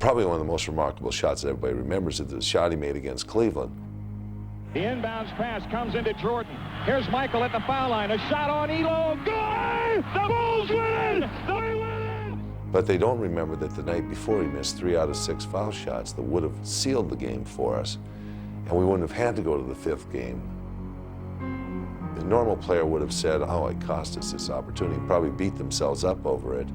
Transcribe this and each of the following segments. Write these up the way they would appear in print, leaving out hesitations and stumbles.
Probably one of the most remarkable shots that everybody remembers is the shot he made against Cleveland. The inbounds pass comes into Jordan. Here's Michael at the foul line. A shot on Elo. Good! The Bulls win! They win! But they don't remember that the night before he missed 3 out of 6 foul shots that would have sealed the game for us. And we wouldn't have had to go to the 5th game. The normal player would have said, oh, it cost us this opportunity, probably beat themselves up over it.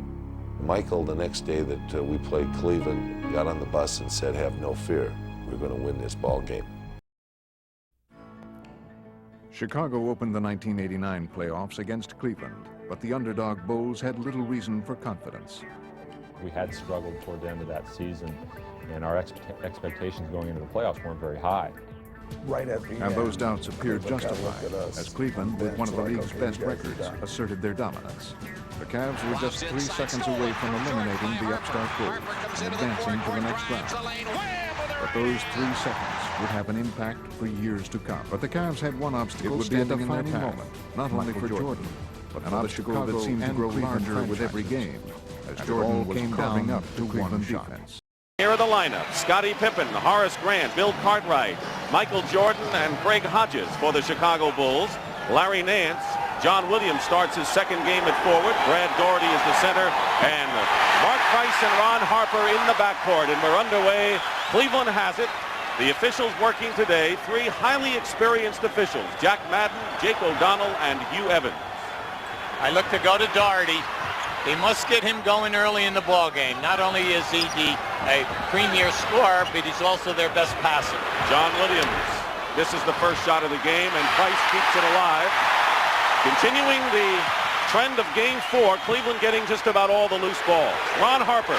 Michael, the next day that we played Cleveland, got on the bus and said, have no fear, we're going to win this ball game. Chicago opened the 1989 playoffs against Cleveland, but the underdog Bulls had little reason for confidence. We had struggled toward the end of that season, and our expectations going into the playoffs weren't very high. Right at the And those doubts appeared justified, as Cleveland, with one of the league's best records, asserted their dominance. The Cavs were just 3 seconds away from eliminating the upstart Bulls and advancing to the next round. But those 3 seconds would have an impact for years to come. But the Cavs had one obstacle standing in their path, not only for Jordan, but an obstacle that seemed to grow larger with every game, as Jordan was carving up to Cleveland defense. Here are the lineup: Scottie Pippen, Horace Grant, Bill Cartwright, Michael Jordan, and Craig Hodges for the Chicago Bulls. Larry Nance. John Williams starts his second game at forward. Brad Daugherty is the center. And Mark Price and Ron Harper in the backcourt. And we're underway. Cleveland has it. The officials working today, 3 highly experienced officials: Jack Madden, Jake O'Donnell, and Hugh Evans. I look to go to Daugherty. They must get him going early in the ball game. Not only is he a premier scorer, but he's also their best passer. John Williams. This is the first shot of the game, and Price keeps it alive. Continuing the trend of Game 4, Cleveland getting just about all the loose balls. Ron Harper.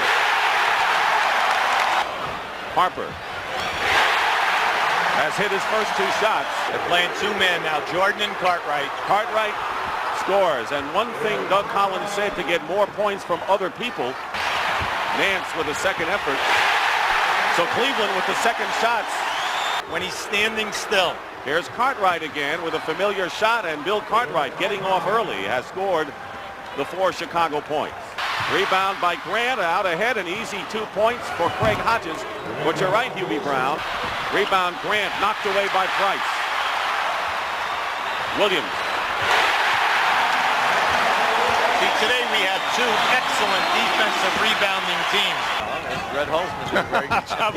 Harper has hit his first 2 shots. They're playing 2 men now, Jordan and Cartwright. Cartwright scores, and one thing Doug Collins said to get more points from other people, Nance with a second effort. So Cleveland with the second shots. When he's standing still. Here's Cartwright again with a familiar shot, and Bill Cartwright getting off early has scored the 4 Chicago points. Rebound by Grant, out ahead, an easy 2 points for Craig Hodges. But you're right, Hubie Brown. Rebound Grant knocked away by Price. Williams. See, today we had 2 excellent defensive rebounding teams. Red Holzman did a very good job.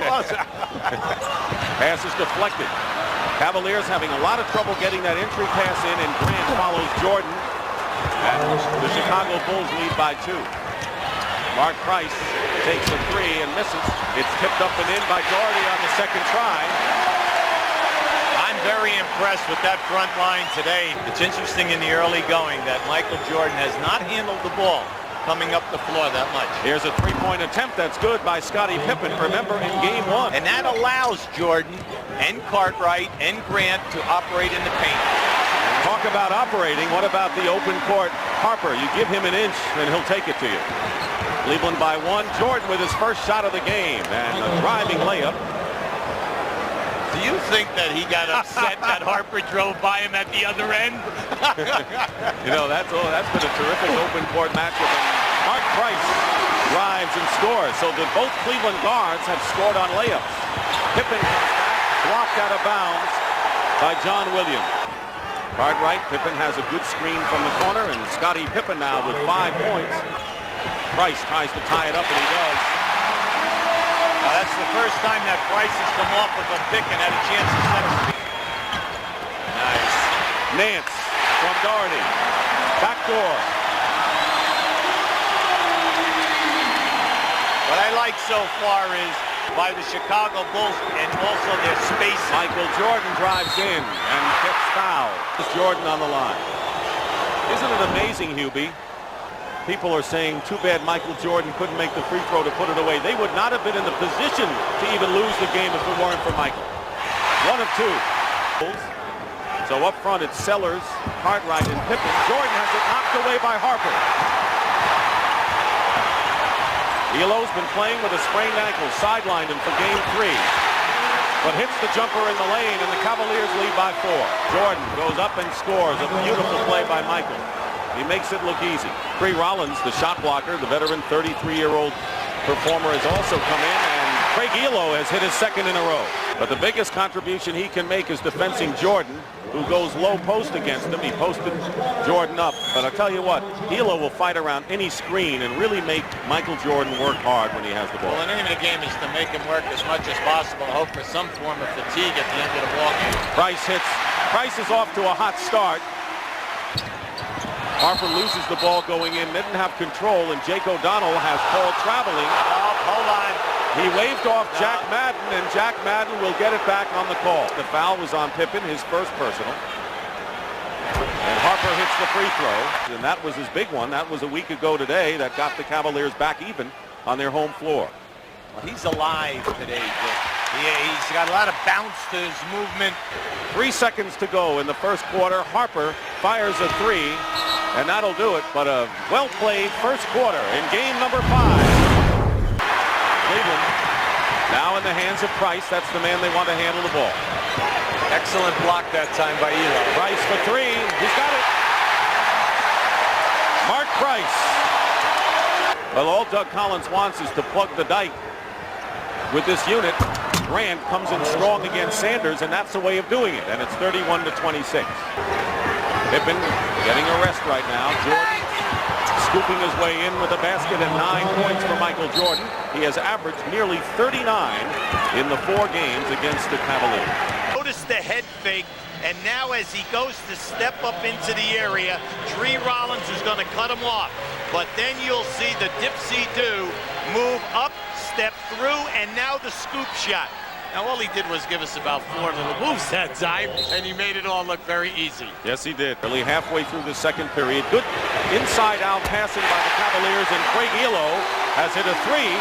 Pass is deflected. Cavaliers having a lot of trouble getting that entry pass in, and Grant follows Jordan. And the Chicago Bulls lead by 2. Mark Price takes a 3 and misses. It's tipped up and in by Daugherty on the second try. I'm very impressed with that front line today. It's interesting in the early going that Michael Jordan has not handled the ball coming up the floor that much. Here's a 3-point attempt that's good by Scottie Pippen, remember, in Game 1. And that allows Jordan and Cartwright and Grant to operate in the paint. Talk about operating. What about the open court? Harper, you give him an inch and he'll take it to you. Cleveland by 1. Jordan with his first shot of the game and a driving layup. Do you think that he got upset that Harper drove by him at the other end? You know, that's been a terrific open court matchup. And Mark Price drives and scores. So that both Cleveland guards have scored on layups. Pippen comes back, blocked out of bounds by John Williams. Cartwright, Pippen has a good screen from the corner, and Scottie Pippen now with 5 points. Price tries to tie it up, and he does. That's the first time that Price has come off of a pick and had a chance to set his feet. Nice. Nance from Daugherty. Backdoor. What I like so far is by the Chicago Bulls and also their spacing. Michael Jordan drives in and gets fouled. It's Jordan on the line. Isn't it amazing, Hubie? People are saying, too bad Michael Jordan couldn't make the free throw to put it away. They would not have been in the position to even lose the game if it weren't for Michael. 1 of 2. So up front, it's Sellers, Cartwright, and Pippen. Jordan has it knocked away by Harper. Elo's been playing with a sprained ankle, sidelined him for Game 3. But hits the jumper in the lane, and the Cavaliers lead by 4. Jordan goes up and scores. A beautiful play by Michael. He makes it look easy. Free Rollins, the shot blocker, the veteran 33-year-old performer, has also come in, and Craig Elo has hit his second in a row. But the biggest contribution he can make is defending Jordan, who goes low post against him. He posted Jordan up. But I'll tell you what, Elo will fight around any screen and really make Michael Jordan work hard when he has the ball. Well, the name of the game is to make him work as much as possible, hope for some form of fatigue at the end of the ball game. Price hits. Price is off to a hot start. Harper loses the ball going in, didn't have control, and Jake O'Donnell has called traveling. Oh, hold on. He waved off Jack Madden, and Jack Madden will get it back on the call. The foul was on Pippen, his first personal. And Harper hits the free throw, and that was his big one. That was a week ago today that got the Cavaliers back even on their home floor. Well, he's alive today, Dick. He's got a lot of bounce to his movement. 3 seconds to go in the first quarter. Harper fires a three, and that'll do it. But a well-played first quarter in game number 5. Cleveland now in the hands of Price. That's the man they want to handle the ball. Excellent block that time by Elo. Price for three. He's got it. Mark Price. Well, all Doug Collins wants is to plug the dike with this unit. Grant comes in strong against Sanders, and that's the way of doing it. And it's 31-26. Pippen getting a rest right now. Jordan scooping his way in with a basket and 9 points for Michael Jordan. He has averaged nearly 39 in the 4 games against the Cavaliers. Notice the head fake, and now as he goes to step up into the area, Tree Rollins is going to cut him off. But then you'll see the dipsy-do move up, step through, and now the scoop shot. Now, all he did was give us about 4 little moves that time, and he made it all look very easy. Yes, he did. Nearly halfway through the second period. Good inside-out passing by the Cavaliers, and Craig Elo has hit a three.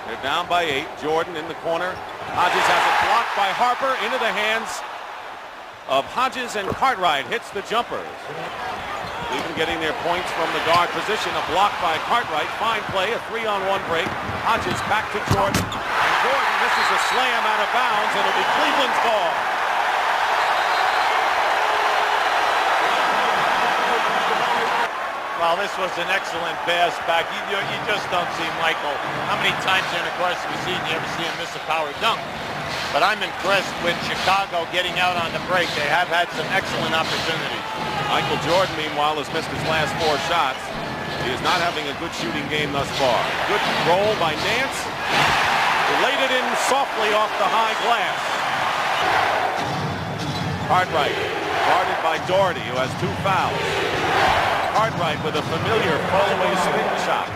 They're down by 8. Jordan in the corner. Hodges has it blocked by Harper into the hands of Hodges, and Cartwright hits the jumpers. Even getting their points from the guard position. A block by Cartwright. Fine play. A 3-on-1 break. Hodges back to Jordan. And Jordan misses a slam out of bounds. It'll be Cleveland's ball. Well, this was an excellent pass back. You just don't see Michael. How many times during the course of the season you ever see him miss a power dunk? But I'm impressed with Chicago getting out on the break. They have had some excellent opportunities. Michael Jordan, meanwhile, has missed his last 4 shots. He is not having a good shooting game thus far. Good roll by Nance. Laid it in softly off the high glass. Cartwright, guarded by Doherty, who has 2 fouls. Cartwright with a familiar fall-away spin shot.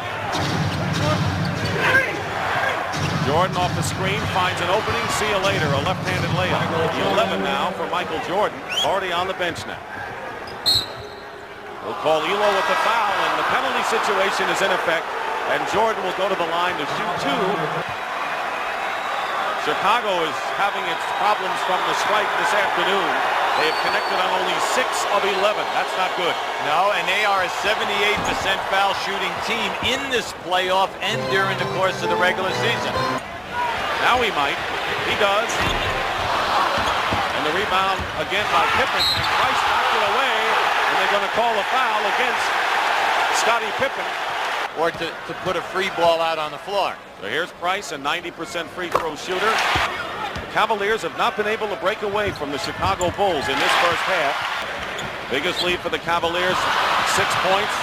Jordan off the screen, finds an opening. See you later, a left-handed layup. 11 now for Michael Jordan, already on the bench now. We'll call Elo with the foul, and the penalty situation is in effect, and Jordan will go to the line to shoot 2. Chicago is having its problems from the strike this afternoon. They have connected on only 6 of 11. That's not good. No, and they are a 78% foul shooting team in this playoff and during the course of the regular season. Now he might. He does. And the rebound again by Pippen, and Price knocked it away. And they're going to call a foul against Scottie Pippen. Or to put a free ball out on the floor. So here's Price, a 90% free throw shooter. The Cavaliers have not been able to break away from the Chicago Bulls in this first half. Biggest lead for the Cavaliers, 6 points.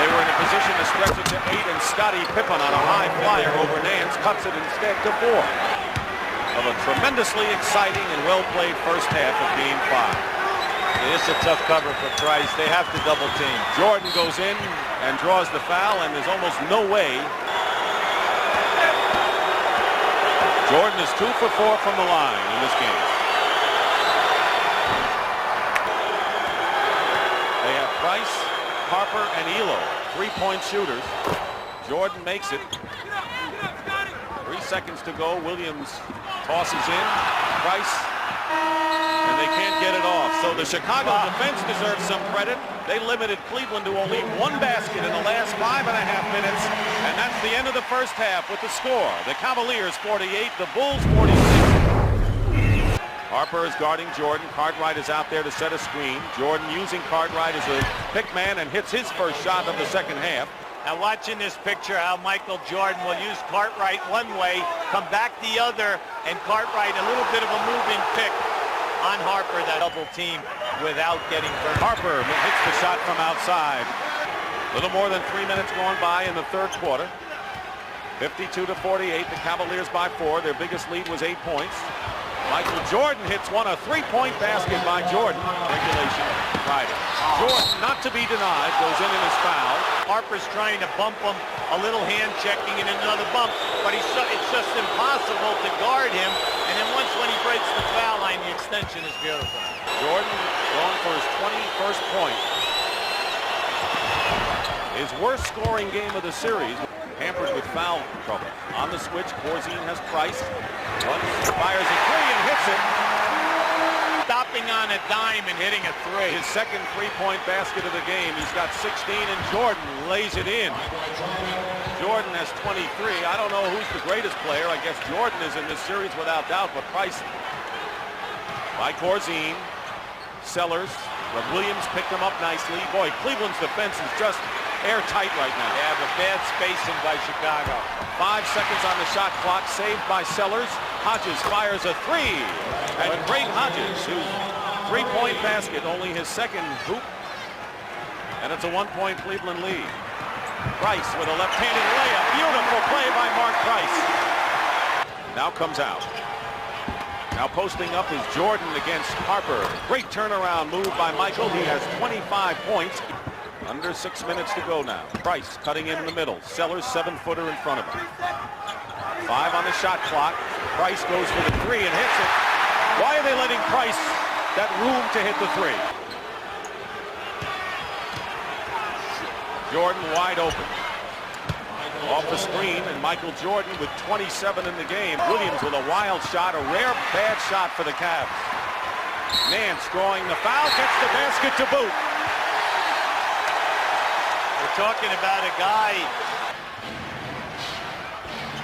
They were in a position to stretch it to 8, and Scottie Pippen on a high flyer over Nance cuts it instead to 4. Of a tremendously exciting and well-played first half of Game 5. It's a tough cover for Price. They have to double team. Jordan goes in and draws the foul, and there's almost no way. Jordan is 2 for 4 from the line in this game. They have Price, Harper, and Elo, 3-point shooters. Jordan makes it. 3 seconds to go. Williams tosses in. Price. And they can't get it off. So the Chicago defense deserves some credit. They limited Cleveland to only 1 basket in the last 5.5 minutes. And that's the end of the first half with the score. The Cavaliers 48, the Bulls 46. Harper is guarding Jordan. Cartwright is out there to set a screen. Jordan using Cartwright as a pick man and hits his first shot of the second half. Now watching this picture, how Michael Jordan will use Cartwright one way, come back the other, and Cartwright a little bit of a moving pick on Harper, that double team, without getting burned. Harper hits the shot from outside. Little more than 3 minutes going by in the third quarter. 52-48, the Cavaliers by 4. Their biggest lead was 8 points. Michael Jordan hits one, a three-point basket by Jordan. Regulation Friday. Jordan, not to be denied, goes in and is fouled. Harper's trying to bump him, a little hand checking and another bump, but it's just impossible to guard him. And then when he breaks the foul line, the extension is beautiful. Jordan going for his 21st point. His worst scoring game of the series. Hampered with foul trouble. On the switch, Corzine has Price. Fires a three and hits it. Stopping on a dime and hitting a three. His second three-point basket of the game. He's got 16 and Jordan lays it in. Jordan has 23. I don't know who's the greatest player. I guess Jordan is in this series without doubt, but Price by Corzine. Sellers. Williams picked him up nicely. Boy, Cleveland's defense is just airtight right now. They have a bad spacing by Chicago. 5 seconds on the shot clock, saved by Sellers. Hodges fires a three. And Craig Hodges, whose three-point basket, only his second hoop. And it's a one-point Cleveland lead. Price with a left-handed layup. Beautiful play by Mark Price. Now comes out. Now posting up is Jordan against Harper. Great turnaround move by Michael. He has 25 points. Under 6 minutes to go now. Price cutting in the middle. Sellers 7-footer in front of him. 5 on the shot clock. Price goes for the three and hits it. Why are they letting Price that room to hit the three? Jordan wide open. Off the screen, and Michael Jordan with 27 in the game. Williams with a wild shot, a rare bad shot for the Cavs. Nance drawing the foul, gets the basket to boot. Talking about a guy.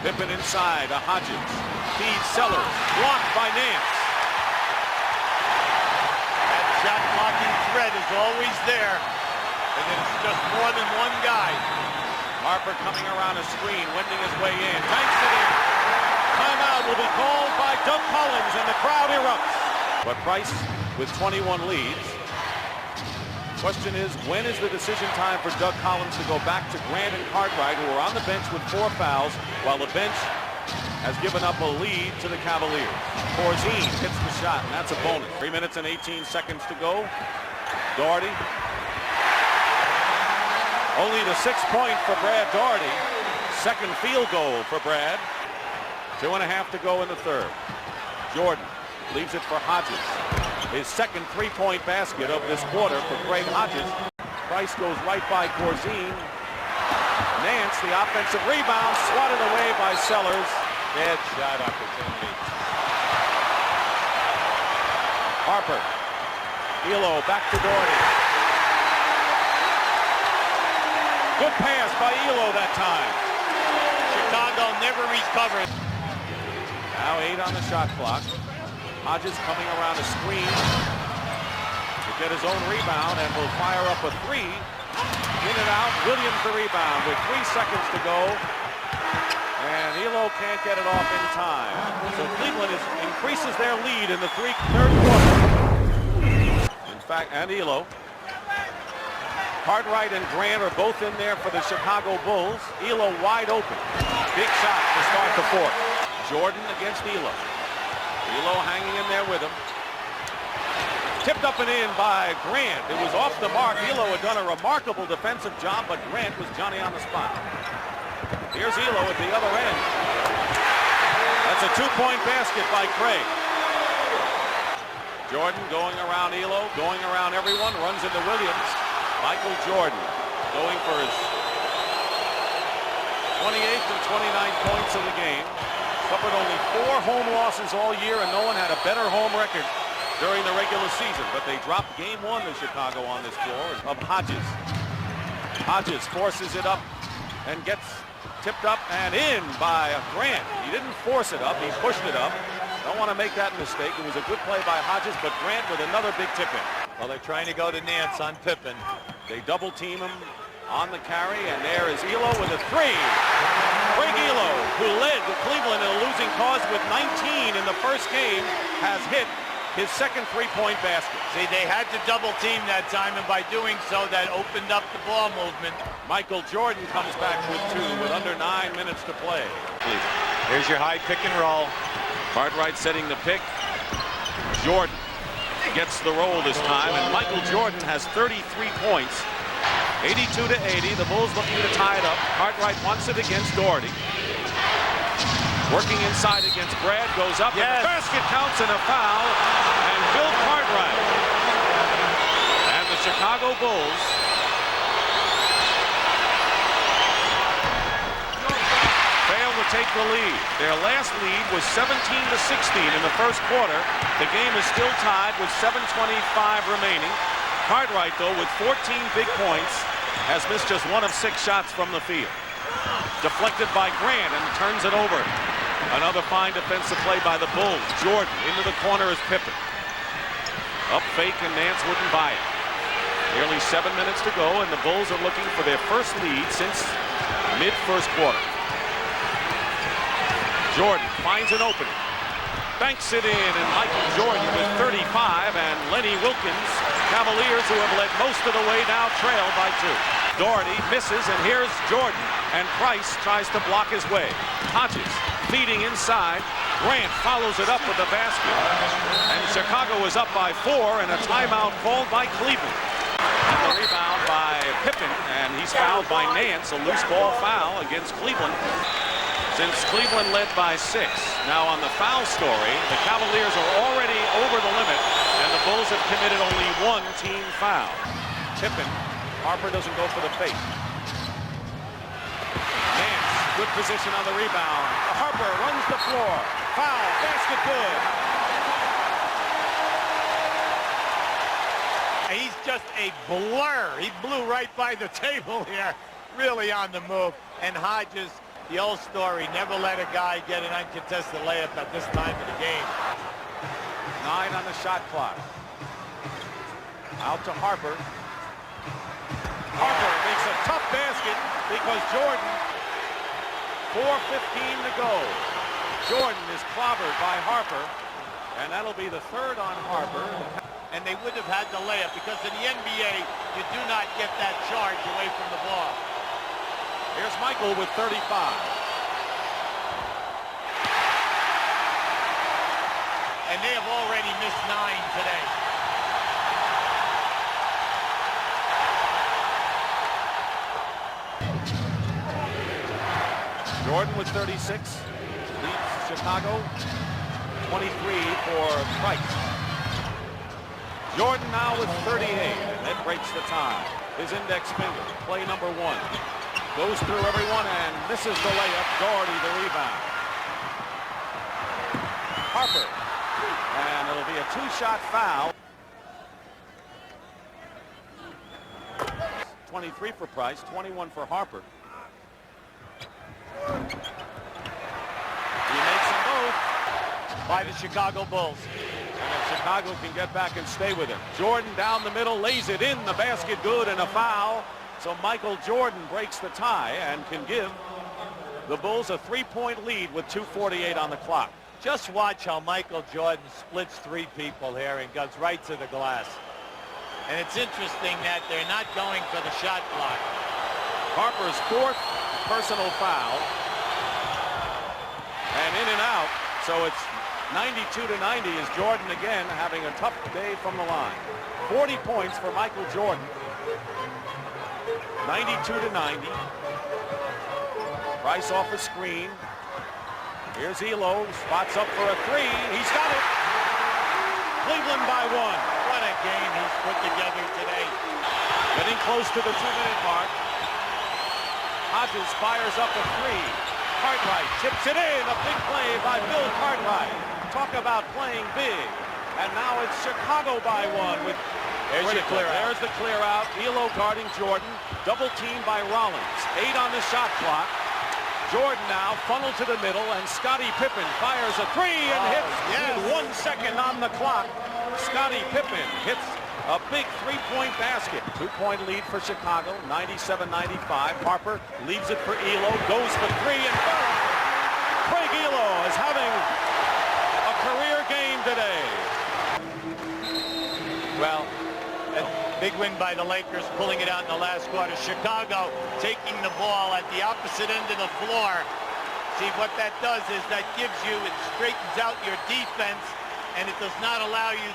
Pippen inside, a Hodges. Feeds Sellers, blocked by Nance. That shot blocking threat is always there. And it's just more than one guy. Harper coming around a screen, winding his way in. Banks it in. Timeout will be called by Doug Collins, and the crowd erupts. But Price with 21 leads. Question is, when is the decision time for Doug Collins to go back to Grant and Cartwright, who are on the bench with 4 fouls, while the bench has given up a lead to the Cavaliers? Corzine hits the shot, and that's a bonus. 3 minutes and 18 seconds to go. Daugherty. Only the 6th point for Brad Daugherty. Second field goal for Brad. 2.5 to go in the third. Jordan leaves it for Hodges. His second three-point basket of this quarter for Craig Hodges. Price goes right by Corzine. Nance, the offensive rebound, swatted away by Sellers. Bad shot opportunity. Harper. Elo back to Daugherty. Good pass by Elo that time. Chicago never recovered. Now 8 on the shot clock. Hodges coming around a screen to get his own rebound and will fire up a three. In and out. Williams the rebound with 3 seconds to go. And Elo can't get it off in time. So Cleveland increases their lead in the third quarter. In fact, and Elo. Cartwright and Grant are both in there for the Chicago Bulls. Elo wide open. Big shot to start the fourth. Jordan against Elo. Elo hanging in there with him. Tipped up and in by Grant. It was off the mark. Elo had done a remarkable defensive job, but Grant was Johnny on the spot. Here's Elo at the other end. That's a 2-point basket by Craig. Jordan going around Elo, going around everyone, runs into Williams. Michael Jordan going for his 28th and 29 points of the game. Suffered only 4 home losses all year, and no one had a better home record during the regular season. But they dropped game 1 to Chicago on this floor of Hodges. Hodges forces it up and gets tipped up and in by Grant. He didn't force it up, he pushed it up. Don't want to make that mistake. It was a good play by Hodges, but Grant with another big tip in. Well, they're trying to go to Nance on Pippen. They double team him. on the carry, and there is Elo with a three. Craig Elo, who led Cleveland in a losing cause with 19 in the first game, has hit his second three-point basket. See, they had to double team that time, and by doing so, that opened up the ball movement. Michael Jordan comes back with two with under 9 minutes to play. Here's your high pick and roll. Cartwright setting the pick. Jordan gets the roll this time, and Michael Jordan has 33 points. 82 to 80. The Bulls looking to tie it up. Cartwright wants it against Doherty. Working inside against Brad, goes up, yes. And the basket counts and a foul, and Bill Cartwright. And the Chicago Bulls fail to take the lead. Their last lead was 17 to 16 in the first quarter. The game is still tied with 7:25 remaining. Cartwright, though, with 14 big points, has missed just 1 of 6 shots from the field. Deflected by Grant and turns it over. Another fine defensive play by the Bulls. Jordan into the corner is Pippen. Up fake, and Nance wouldn't buy it. Nearly 7 minutes to go, and the Bulls are looking for their first lead since mid-first quarter. Jordan finds an opening. Banks it in, and Michael Jordan with 35, and Lenny Wilkins. Cavaliers, who have led most of the way, now trail by 2. Doherty misses, and here's Jordan, and Price tries to block his way. Hodges feeding inside. Grant follows it up with the basket, and Chicago is up by 4, and a timeout called by Cleveland. And the rebound by Pippen, and he's fouled by Nance, a loose ball foul against Cleveland. Since Cleveland led by 6. Now on the foul story, the Cavaliers are already over the limit, and the Bulls have committed only 1 team foul. Pippen, Harper doesn't go for the fake. Nance, good position on the rebound. Harper runs the floor. Foul, basket good. He's just a blur. He blew right by the table here, really on the move. And Hodges, the old story, never let a guy get an uncontested layup at this time of the game. 9 on the shot clock. Out to Harper. Harper makes a tough basket because Jordan, 4:15 to go. Jordan is clobbered by Harper, and that'll be the 3rd on Harper. And they would have had the layup because in the NBA, you do not get that charge away from the ball. Here's Michael with 35. And they have already missed 9 today. Jordan with 36 leads Chicago. 23 for Price. Jordan now with 38, and that breaks the tie. His index finger, play number 1. Goes through everyone and misses the layup. Doherty the rebound. Harper. And it'll be a 2-shot foul. 23 for Price, 21 for Harper. He makes them both by the Chicago Bulls. And if Chicago can get back and stay with him. Jordan down the middle, lays it in, the basket good, and a foul. So Michael Jordan breaks the tie and can give the Bulls a 3-point lead with 2:48 on the clock. Just watch how Michael Jordan splits 3 people here and goes right to the glass. And it's interesting that they're not going for the shot clock. Harper's 4th personal foul. And in and out. So it's 92 to 90 as Jordan again having a tough day from the line. 40 points for Michael Jordan. 92 to 90. Price off a screen. Here's Elo, spots up for a 3. He's got it. Cleveland by 1. What a game he's put together today. Getting close to the 2-minute mark. Hodges fires up a 3. Cartwright tips it in. A big play by Bill Cartwright. Talk about playing big. And now it's Chicago by 1 with there's the clear out. There's the clear out. Elo guarding Jordan. Double teamed by Rollins. 8 on the shot clock. Jordan now funneled to the middle, and Scottie Pippen fires a 3 and hits with 1 second on the clock. Scottie Pippen hits A big three-point basket. Two-point lead for Chicago, 97-95. Harper leaves it for Elo, goes for three, and Craig Elo is having a career game today. Well, a big win by the Lakers, pulling it out in the last quarter. Chicago taking the ball at the opposite end of the floor. See, what that does is that gives you, it straightens out your defense, and it does not allow you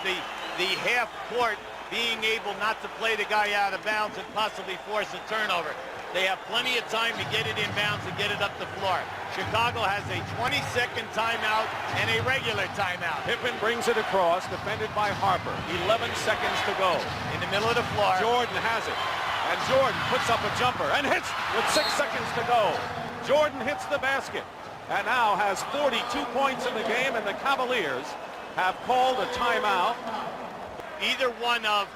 the half court being able not to play the guy out of bounds and possibly force a turnover. They have plenty of time to get it in bounds and get it up the floor. Chicago has a 20-second timeout and a regular timeout. Pippen brings it across, defended by Harper. 11 seconds to go. In the middle of the floor. Jordan has it. And Jordan puts up a jumper and hits with 6 seconds to go. Jordan hits the basket and now has 42 points in the game, and the Cavaliers have called a timeout. Either one of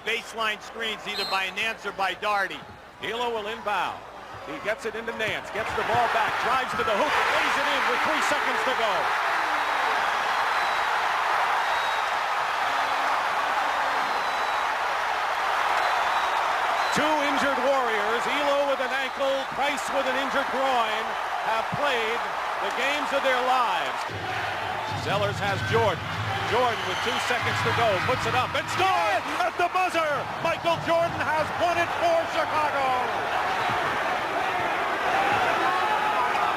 baseline screens, either by Nance or by Daugherty. Elo will inbound. He gets it into Nance, gets the ball back, drives to the hoop, and lays it in with 3 seconds to go. Two injured Warriors, Elo with an ankle, Price with an injured groin, have played the games of their lives. Zellers has Jordan. Jordan with 2 seconds to go, puts it up and scores at the buzzer. Michael Jordan has won it for Chicago.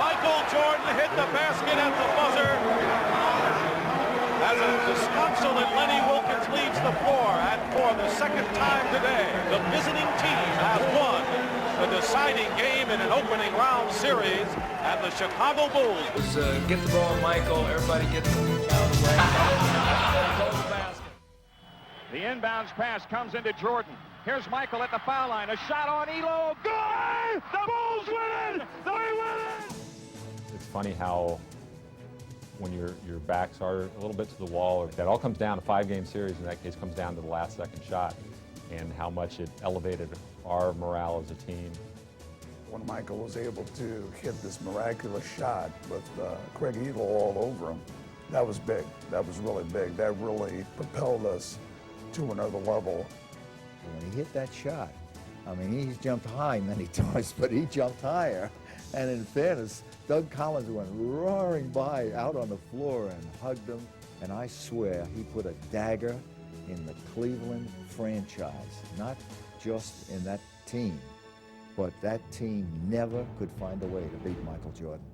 Michael Jordan hit the basket at the buzzer as a disconsolate Lenny Wilkins leaves the floor, and for the second time today, the visiting team has won the deciding game in an opening round series, and the Chicago Bulls. Get the ball, Michael. Everybody get the ball out of the way. The inbounds pass comes into Jordan. Here's Michael at the foul line. A shot on Elo. Good! The Bulls win it! They win it! It's funny how when your backs are a little bit to the wall, that all comes down to a 5-game series. In that case, comes down to the last second shot, and how much it elevated our morale as a team. When Michael was able to hit this miraculous shot with Craig Elo all over him, that was big. That was really big. That really propelled us to another level. When he hit that shot, I mean, he's jumped high many times, but he jumped higher. And in fairness, Doug Collins went roaring by out on the floor and hugged him. And I swear he put a dagger in the Cleveland franchise, not just in that team, but that team never could find a way to beat Michael Jordan.